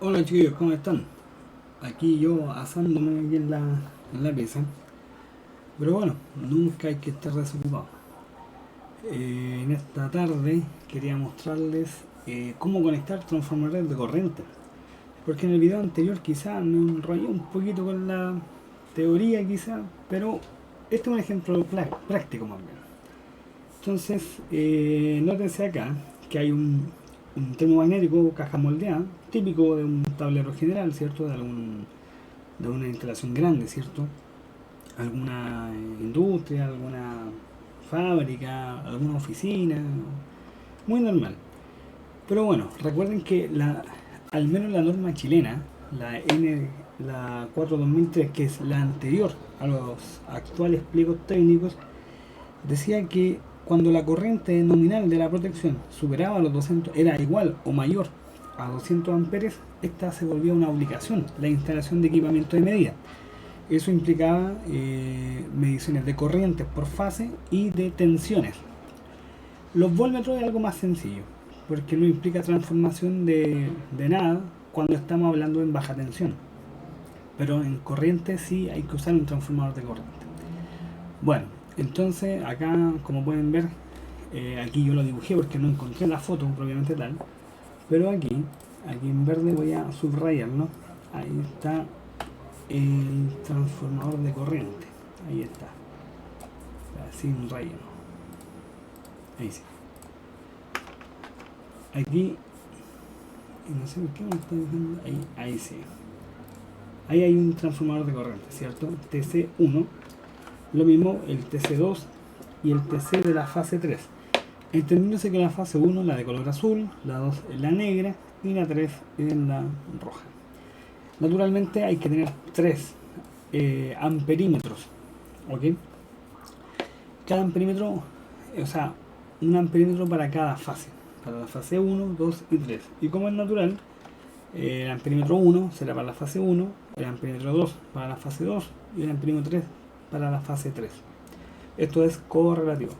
Hola chiquillos, ¿cómo están? Aquí yo asándome aquí en la pieza. Pero bueno, nunca hay que estar desocupado. En esta tarde quería mostrarles cómo conectar transformadores de corriente. Porque en el video anterior quizá me enrollé un poquito con la teoría quizá, pero este es un ejemplo práctico más bien. Entonces, nótense acá que hay un termomagnético caja moldeada, típico de un tablero general, ¿cierto? De una instalación grande, ¿cierto? Alguna industria, alguna fábrica, alguna oficina, muy normal. Pero bueno, recuerden que al menos la norma chilena, la 4/2003, que es la anterior a los actuales pliegos técnicos, decía que cuando la corriente nominal de la protección superaba los 200, era igual o mayor a 200 amperes, esta se volvía una obligación, la instalación de equipamiento de medida. Eso implicaba mediciones de corrientes por fase y de tensiones. Los voltmetros es algo más sencillo, porque no implica transformación de nada cuando estamos hablando en baja tensión. Pero en corriente sí hay que usar un transformador de corriente. Bueno, entonces acá, como pueden ver, aquí yo lo dibujé porque no encontré la foto propiamente tal. Pero aquí en verde voy a subrayarlo. Ahí está el transformador de corriente. Ahí está. Sin relleno. Ahí sí. Aquí, no sé por qué me está diciendo. Ahí sí. Ahí hay un transformador de corriente, ¿cierto? TC1. Lo mismo el TC2 y el TC de la fase 3. Entendiéndose que la fase 1 la de color azul, la 2 es la negra y la 3 es la roja. Naturalmente hay que tener 3 amperímetros, ¿ok? Cada amperímetro, o sea, un amperímetro para cada fase, para la fase 1, 2 y 3. Y como es natural, el amperímetro 1 será para la fase 1, el amperímetro 2 para la fase 2 y el amperímetro 3 para la fase 3. Esto es correlativo.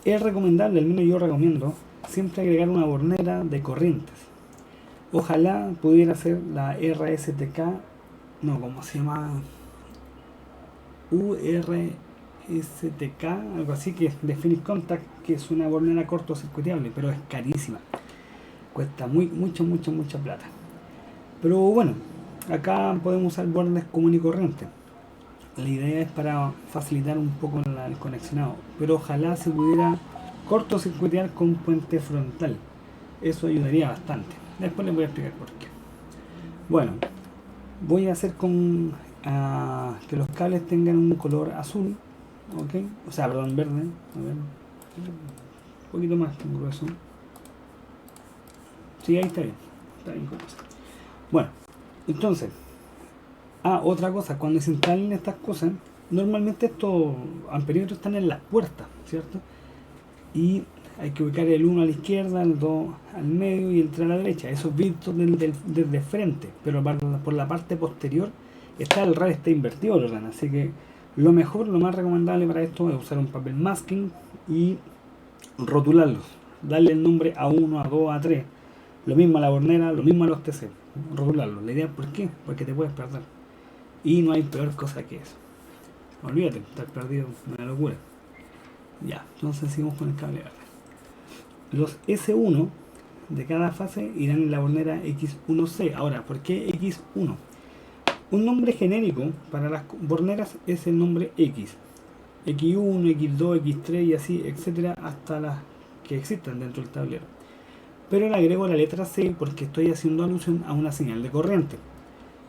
Es recomendable, al menos yo recomiendo, siempre agregar una bornera de corrientes. Ojalá pudiera ser la RSTK, no, ¿cómo se llama? URSTK, algo así, que es de Finish Contact, que es una bornera cortocircuiteable, pero es carísima. Cuesta mucha plata. Pero bueno, acá podemos usar bornes común y corriente. La idea es para facilitar un poco el conexionado, pero ojalá se pudiera cortocircuitear con puente frontal. Eso ayudaría bastante. Después les voy a explicar por qué. Bueno, voy a hacer que los cables tengan un color azul, ¿ok? O sea, perdón, verde. A ver, un poquito más grueso. Sí, ahí está bien. Está bien con eso. Bueno, entonces, otra cosa, cuando se instalen estas cosas, normalmente estos amperímetros están en las puertas, ¿cierto? Y hay que ubicar el 1 a la izquierda, el 2 al medio y el 3 a la derecha. Eso es visto desde frente, pero por la parte posterior está el RAD, está invertido el orden. Así que lo mejor, lo más recomendable para esto es usar un papel masking y rotularlos. Darle el nombre A1, A2, A3. Lo mismo a la bornera, lo mismo a los TC. Rotularlos. La idea, ¿por qué? Porque te puedes perder. Y no hay peor cosa que eso. Olvídate, estar perdido, una locura. Ya, entonces seguimos con el cable verde. Los S1 de cada fase irán en la bornera X1C. Ahora, ¿por qué X1? Un nombre genérico para las borneras es el nombre X. X1, X2, X3 y así, etcétera, hasta las que existan dentro del tablero. Pero le agrego la letra C porque estoy haciendo alusión a una señal de corriente.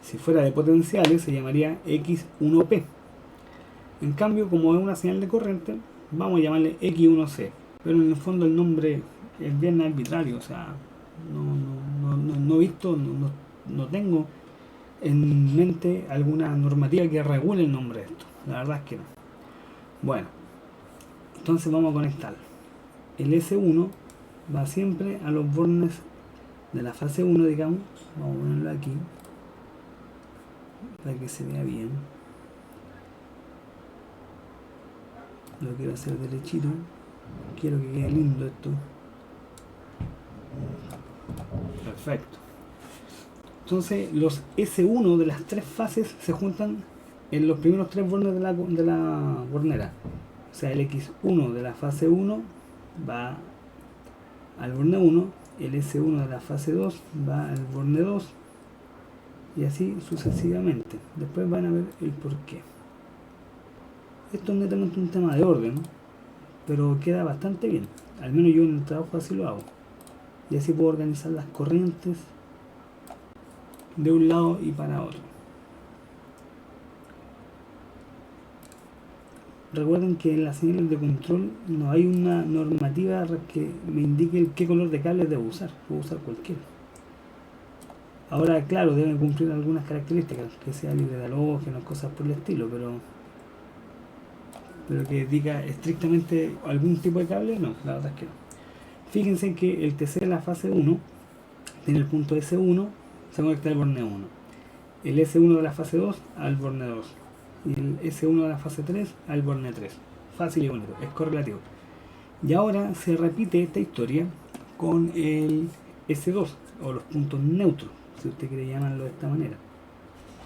Si fuera de potenciales se llamaría X1P. En cambio, como es una señal de corriente, vamos a llamarle X1C. Pero en el fondo el nombre es bien arbitrario, o sea, no he visto, no tengo en mente alguna normativa que regule el nombre de esto. La verdad es que no. Bueno, entonces vamos a conectar. El S1 va siempre a los bornes de la fase 1, digamos. Vamos a ponerlo aquí para que se vea bien. Lo quiero hacer derechito. Quiero que quede lindo esto. Perfecto. Entonces los S1 de las tres fases se juntan en los primeros tres bornes de la bornera. O sea, el X1 de la fase 1 va al borne 1, el S1 de la fase 2 va al borne 2 y así sucesivamente. Después van a ver el porqué. Esto es netamente un tema de orden, ¿no? Pero queda bastante bien. Al menos yo en el trabajo así lo hago. Y así puedo organizar las corrientes de un lado y para otro. Recuerden que en las señales de control no hay una normativa que me indique qué color de cable debo usar. Puedo usar cualquiera. Ahora, claro, deben cumplir algunas características, que sea libre de halógenos, cosas por el estilo, pero que diga estrictamente algún tipo de cable, no, la verdad es que no. Fíjense que el TC de la fase 1 tiene el punto S1, se conecta al borne 1. El S1 de la fase 2 al borne 2. Y el S1 de la fase 3 al borne 3. Fácil y bonito, es correlativo. Y ahora se repite esta historia con el S2, o los puntos neutros, si usted quiere llamarlo de esta manera.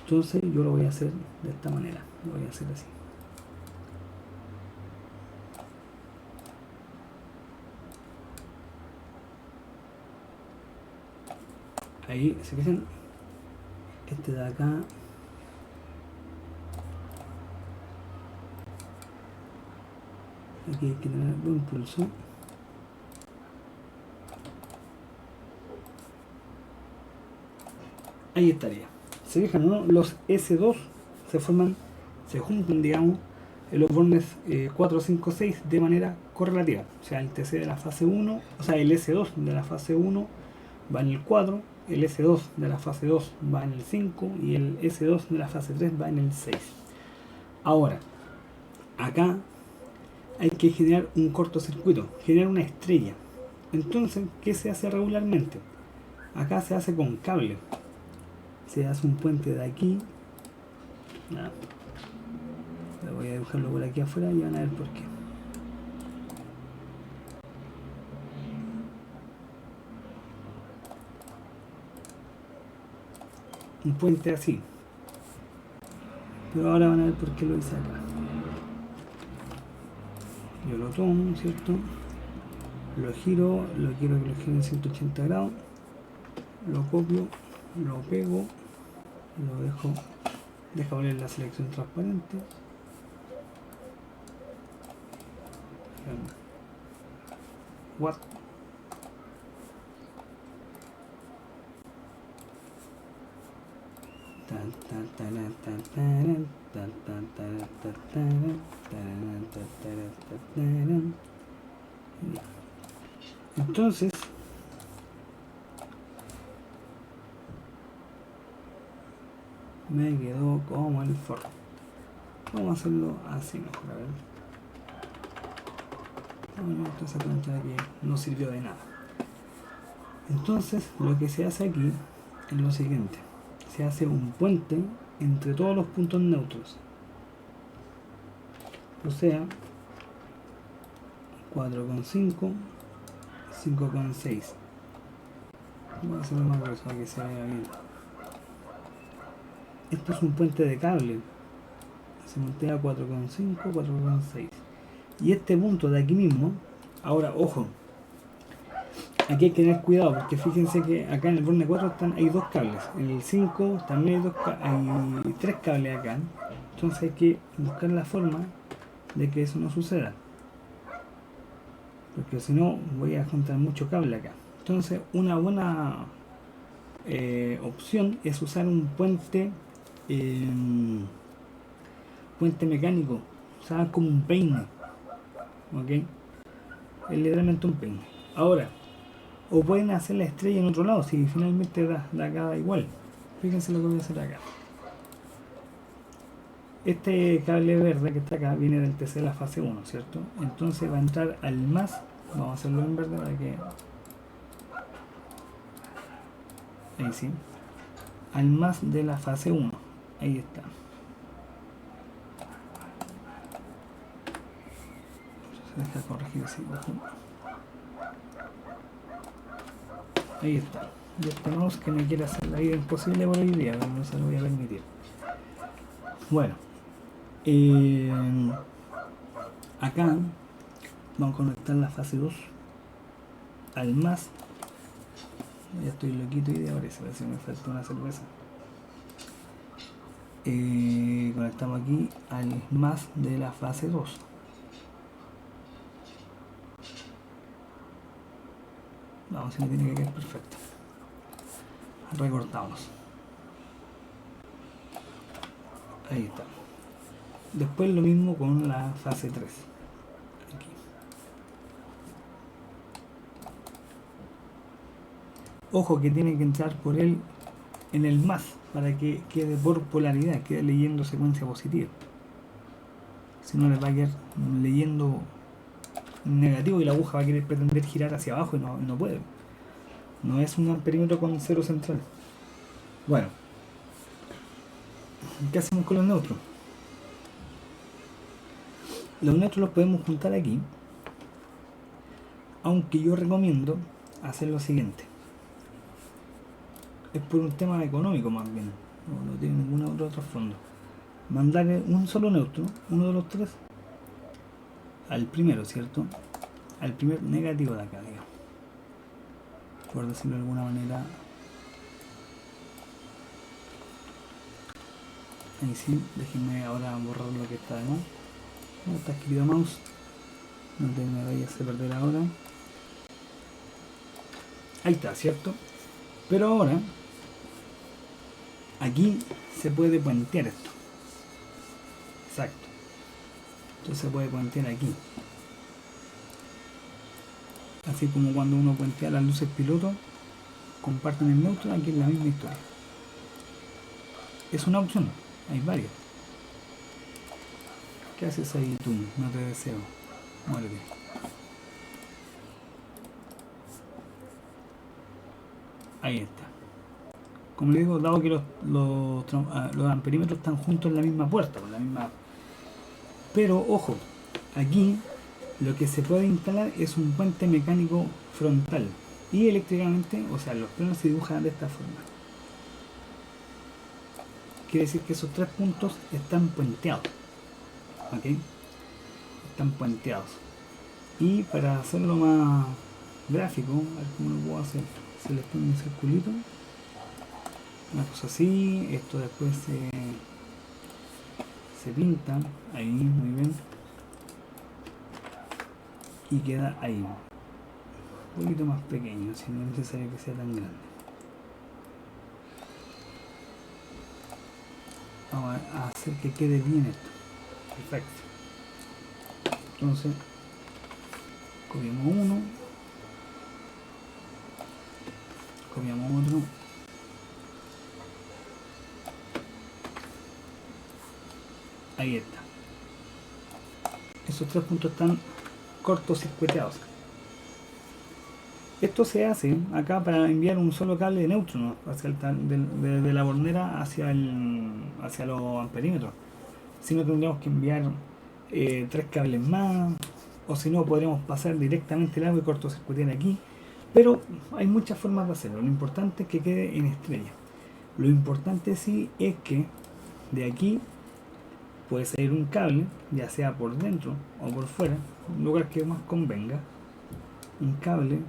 Entonces yo lo voy a hacer de esta manera, lo voy a hacer así. Ahí, ¿se fijan? Este de acá aquí hay que tener buen pulso. Ahí estaría. ¿Se fijan, no? Los S2 se juntan, digamos, en los bornes 4, 5, 6 de manera correlativa. O sea, el TC de la fase 1, o sea, el S2 de la fase 1 va en el 4, el S2 de la fase 2 va en el 5 y el S2 de la fase 3 va en el 6. Ahora, acá hay que generar un cortocircuito, generar una estrella. Entonces, ¿qué se hace regularmente? Acá se hace con cable. Se hace un puente de aquí. Voy a dibujarlo por aquí afuera y van a ver por qué. Un puente así. Pero ahora van a ver por qué lo hice acá. Yo lo tomo, ¿cierto? Lo giro, lo quiero que lo gire en 180 grados. Lo copio, lo pego, lo dejo poner la selección transparente. What? Entonces me quedó como el forro. Vamos a hacerlo así mejor, a ver. Esto se cuenta que no sirvió de nada. Entonces lo que se hace aquí es lo siguiente: se hace un puente entre todos los puntos neutros, o sea 4,5, 5,6. voy a hacerlo más grueso para que se vea bien. Esto es un puente de cable, se montea 4,5, 4,6 y este punto de aquí mismo. Ahora ojo, aquí hay que tener cuidado porque fíjense que acá en el borne 4 hay dos cables, en el 5 también hay tres cables acá. Entonces hay que buscar la forma de que eso no suceda, porque si no voy a juntar mucho cable acá. Entonces una buena opción es usar un puente mecánico, o sea, como un peine, ¿ok? Es literalmente un peine. Ahora, o pueden hacer la estrella en otro lado, si finalmente da acá igual. Fíjense lo que voy a hacer acá. Este cable verde que está acá viene del TC de la fase 1, ¿cierto? Entonces va a entrar al más, vamos a hacerlo en verde para que... ahí sí. Al más de la fase 1. Ahí está. Se deja corregir así. Ahí está. de este mouse que me quiere hacer la vida imposible por hoy día, pero no se lo voy a permitir. Bueno, acá vamos a conectar la fase 2 al más. Ya estoy loquito y de ahora parece que me falta una cerveza. Conectamos aquí al más de la fase 2. Vamos, si no tiene que quedar perfecto. Recortamos. Ahí está. Después lo mismo con la fase 3. Aquí. Ojo que tiene que entrar por él en el más para que quede por polaridad, quede leyendo secuencia positiva. Si no, le va a quedar leyendo negativo y la aguja va a querer pretender girar hacia abajo y no puede. No es un amperímetro con cero central. Bueno, ¿qué hacemos con los neutros? Los neutros los podemos juntar aquí, aunque yo recomiendo hacer lo siguiente. Es por un tema económico más bien, no tiene ningún otro trasfondo. Mandar un solo neutro, uno de los tres, al primero, ¿cierto? Al primer negativo de acá, digamos. Por decirlo de alguna manera. Ahí sí, déjenme ahora borrar lo que está de más. ¿Cómo estás, querido mouse? No te me vayas a perder ahora. Ahí está, ¿cierto? Pero ahora, aquí se puede puentear esto. Exacto. Entonces se puede puentear aquí. Así como cuando uno puentea las luces piloto, comparten el neutro, aquí es la misma historia. Es una opción, hay varias. ¿Qué haces ahí tú? No te deseo. Muérete. Ahí está. Como le digo, dado que los amperímetros están juntos en la misma puerta, con la misma. Pero ojo, aquí lo que se puede instalar es un puente mecánico frontal y eléctricamente, o sea, los planos se dibujan de esta forma. Quiere decir que esos tres puntos están puenteados. ¿Ok? Están puenteados. Y para hacerlo más gráfico, a ver cómo lo puedo hacer. Se les pone un circulito, una cosa así, esto después se pinta, ahí, muy bien. Y queda ahí. Un poquito más pequeño, si no es necesario que sea tan grande. Vamos a hacer que quede bien esto. Perfecto. Entonces, copiamos uno, copiamos otro, ahí está. Esos tres puntos están cortocircuiteados. Esto se hace acá para enviar un solo cable de neutro hacia de la bornera hacia los amperímetros. Si no, tendríamos que enviar 3 cables más, o si no, podríamos pasar directamente el agua y cortocircuitear aquí. Pero hay muchas formas de hacerlo. Lo importante es que quede en estrella. Lo importante sí es que de aquí puede salir un cable, ya sea por dentro o por fuera, un lugar que más convenga, un cable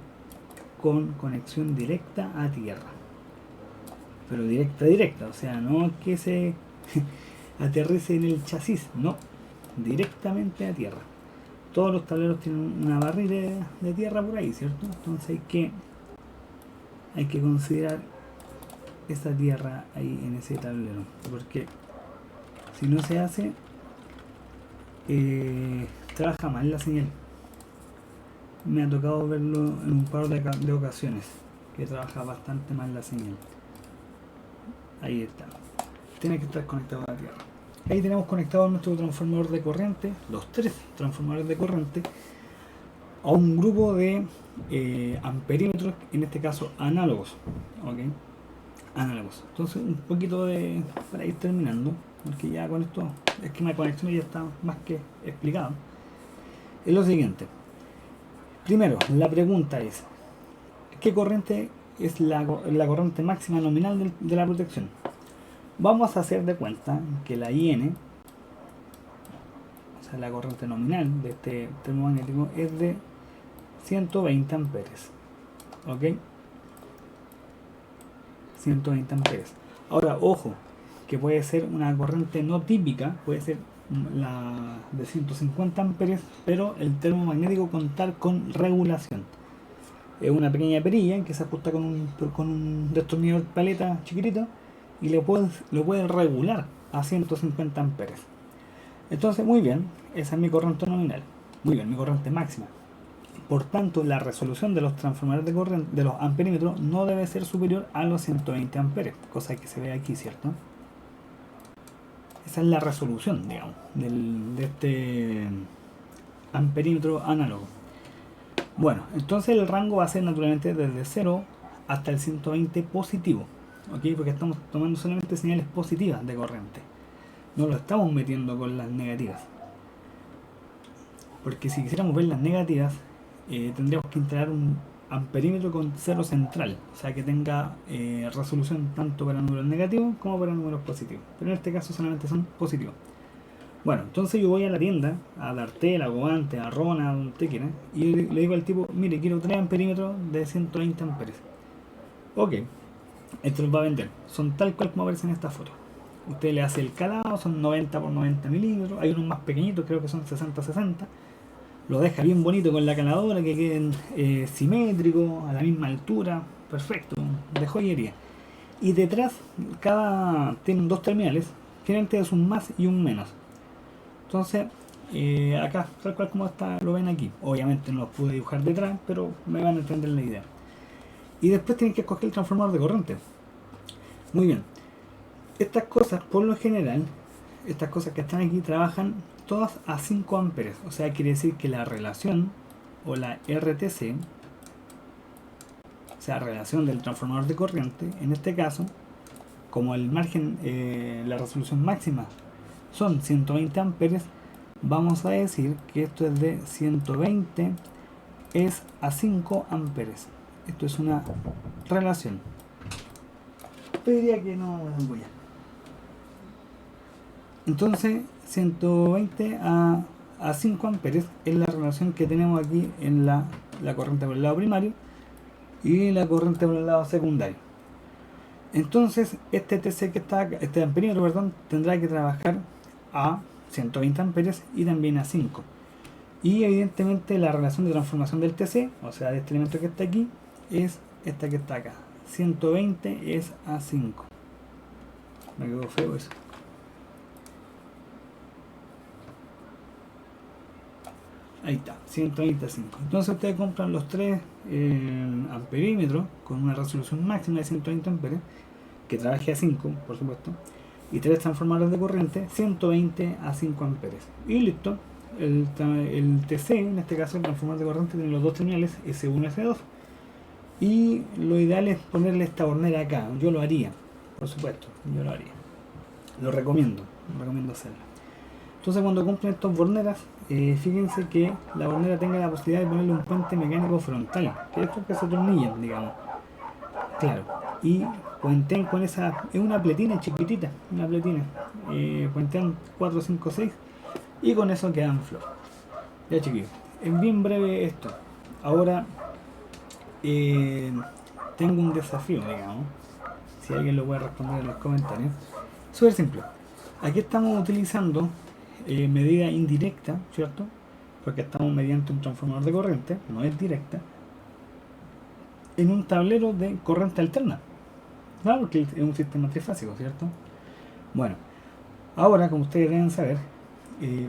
con conexión directa a tierra. Pero directa, o sea, no que se aterrice en el chasis, no, directamente a tierra. Todos los tableros tienen una barrera de tierra por ahí, ¿cierto? Entonces hay que considerar esa tierra ahí en ese tablero, porque si no se hace, trabaja mal la señal. Me ha tocado verlo en un par de ocasiones, que trabaja bastante mal la señal. Ahí está. Tiene que estar conectado a la tierra. Ahí tenemos conectado nuestro transformador de corriente, los 3 transformadores de corriente, a un grupo de amperímetros, en este caso análogos. ¿Ok? Análogos. Entonces, un poquito para ir terminando, porque ya con esto, el esquema de conexión ya está más que explicado. Es lo siguiente. Primero, la pregunta es: ¿qué corriente es la corriente máxima nominal de la protección. Vamos a hacer de cuenta que la IN, o sea la corriente nominal de este termomagnético, es de 120 amperes. ¿Ok? 120 amperes. Ahora, ojo, que puede ser una corriente no típica, puede ser la de 150 amperes, pero el termomagnético contar con regulación. Es una pequeña perilla que se ajusta con un destornillador paleta chiquitito y lo puedes regular a 150 amperes. Entonces, muy bien, esa es mi corriente nominal. Muy bien, mi corriente máxima. Por tanto, la resolución de los transformadores de corriente, de los amperímetros, no debe ser superior a los 120 amperes, cosa que se ve aquí, ¿cierto? Esa es la resolución, digamos, de este amperímetro análogo. Bueno, entonces el rango va a ser naturalmente desde 0 hasta el 120 positivo, ¿ok? Porque estamos tomando solamente señales positivas de corriente. No lo estamos metiendo con las negativas. Porque si quisiéramos ver las negativas, tendríamos que instalar un amperímetro con cero central, o sea que tenga resolución tanto para números negativos como para números positivos, pero en este caso solamente son positivos. Bueno, entonces yo voy a la tienda, a Dartel, a Cobante, a Rona, a donde usted quiera, y le digo al tipo, mire, quiero 3 amperímetros de 120 amperes. Ok, esto los va a vender, son tal cual como aparece en esta foto. Usted le hace el calado, son 90 por 90 milímetros, hay unos más pequeñitos, creo que son 60-60. Lo deja bien bonito con la caladora, que queden simétricos, a la misma altura, perfecto, de joyería. Y detrás, tienen dos terminales, generalmente es un más y un menos. Entonces, acá, tal cual como está, lo ven aquí. Obviamente no los pude dibujar detrás, pero me van a entender la idea. Y después tienen que escoger el transformador de corriente. Muy bien. Estas cosas, por lo general, estas cosas que están aquí trabajan todas a 5 amperes. O sea, quiere decir que la relación, o la RTC, o sea, relación del transformador de corriente, en este caso, como el margen, la resolución máxima son 120 amperes, vamos a decir que esto es de 120 es a 5 amperes. Esto es una relación. Yo diría que no voy a. Entonces, 120 a 5 amperes es la relación que tenemos aquí en la corriente por el lado primario y la corriente por el lado secundario. Entonces, este TC que está acá, este amperímetro, perdón, tendrá que trabajar a 120 amperes y también a 5. Y evidentemente la relación de transformación del TC, o sea, de este elemento que está aquí, es esta que está acá. 120 es a 5. Me quedó feo eso. Ahí está, 125. Entonces ustedes compran los 3 amperímetros con una resolución máxima de 120 amperes, que trabaje a 5, por supuesto, y 3 transformadores de corriente, 120 a 5 amperes. Y listo, el TC, en este caso el transformador de corriente, tiene los dos terminales S1 y S2. Y lo ideal es ponerle esta hornera acá. Yo lo haría, por supuesto, yo lo haría. Lo recomiendo hacerlo. Entonces cuando compren estas borneras, fíjense que la bornera tenga la posibilidad de ponerle un puente mecánico frontal, que es porque se atornillan, digamos. Claro, y puenten con esa, es una pletina chiquitita, puentean 4, 5, 6 y con eso quedan flojos. Ya chiquillos, es bien breve esto. Ahora tengo un desafío, digamos, si alguien lo puede responder en los comentarios. Súper simple. Aquí estamos utilizando medida indirecta, ¿cierto? Porque estamos mediante un transformador de corriente, no es directa, en un tablero de corriente alterna. Claro, porque es un sistema trifásico, ¿cierto? Bueno, ahora, como ustedes deben saber,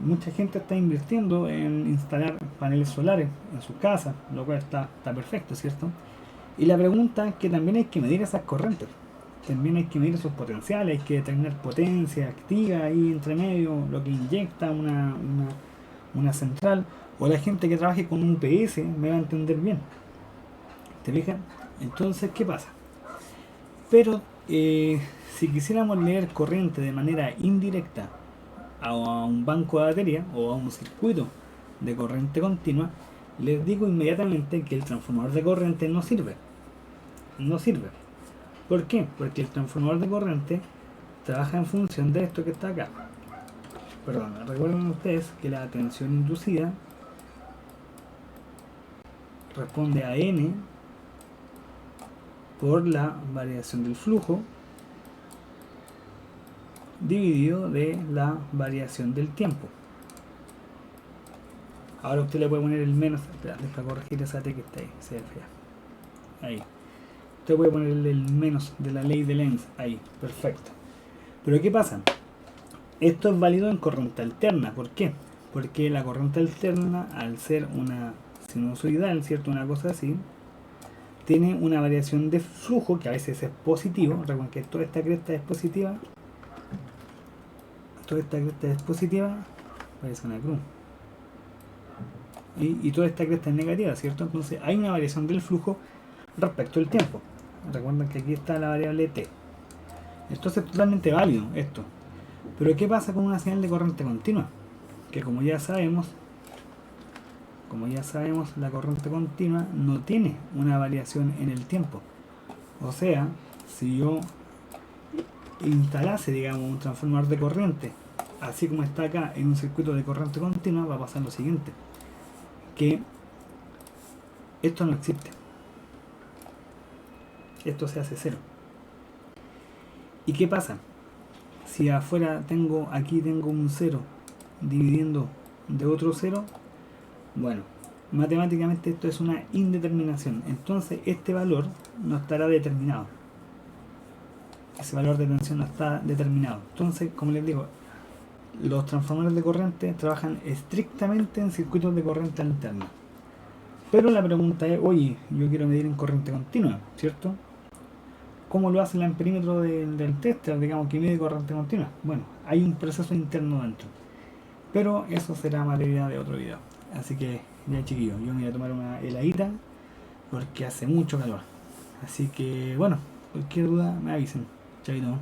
mucha gente está invirtiendo en instalar paneles solares en sus casas, lo cual está perfecto, ¿cierto? Y la pregunta es que también hay que medir esas corrientes. También hay que medir sus potenciales, hay que determinar potencia activa ahí entre medio, lo que inyecta una central, o la gente que trabaje con un UPS me va a entender bien. ¿Te fijas? Entonces, ¿qué pasa? Pero si quisiéramos leer corriente de manera indirecta a un banco de batería o a un circuito de corriente continua, les digo inmediatamente que el transformador de corriente no sirve. no sirve. ¿Por qué? Porque el transformador de corriente trabaja en función de esto que está acá. Perdón, recuerden ustedes que la tensión inducida responde a N por la variación del flujo dividido de la variación del tiempo. Ahora usted le puede poner el menos, espera, deja corregir esa T que está ahí, se ve fea. Ahí. Usted puede ponerle el menos de la ley de Lenz, ahí, perfecto. Pero ¿qué pasa? Esto es válido en corriente alterna, ¿por qué? Porque la corriente alterna, al ser una sinusoidal, ¿cierto? Una cosa así, tiene una variación de flujo que a veces es positivo. Recuerden que toda esta cresta es positiva. Toda esta cresta es positiva, parece una cruz. Y toda esta cresta es negativa, ¿cierto? Entonces hay una variación del flujo respecto al tiempo. Recuerden que aquí está la variable t. Esto es totalmente válido, esto. Pero ¿qué pasa con una señal de corriente continua? Que como ya sabemos, la corriente continua no tiene una variación en el tiempo. O sea, si yo instalase, digamos, un transformador de corriente, así como está acá en un circuito de corriente continua, va a pasar lo siguiente, que esto no existe. Esto se hace cero. ¿Y qué pasa? Si afuera aquí tengo un 0 dividiendo de otro 0, bueno, matemáticamente esto es una indeterminación. Entonces este valor no estará determinado. Ese valor de tensión no está determinado. Entonces, como les digo, los transformadores de corriente trabajan estrictamente en circuitos de corriente alterna. Pero la pregunta es, oye, yo quiero medir en corriente continua, ¿cierto? ¿Cómo lo hace el amperímetro del tester, digamos, que mide corriente continua? Bueno, hay un proceso interno dentro. Pero eso será materia de otro video. Así que, ya chiquillos, yo me voy a tomar una heladita porque hace mucho calor. Así que, bueno, cualquier duda me avisen. Chaito.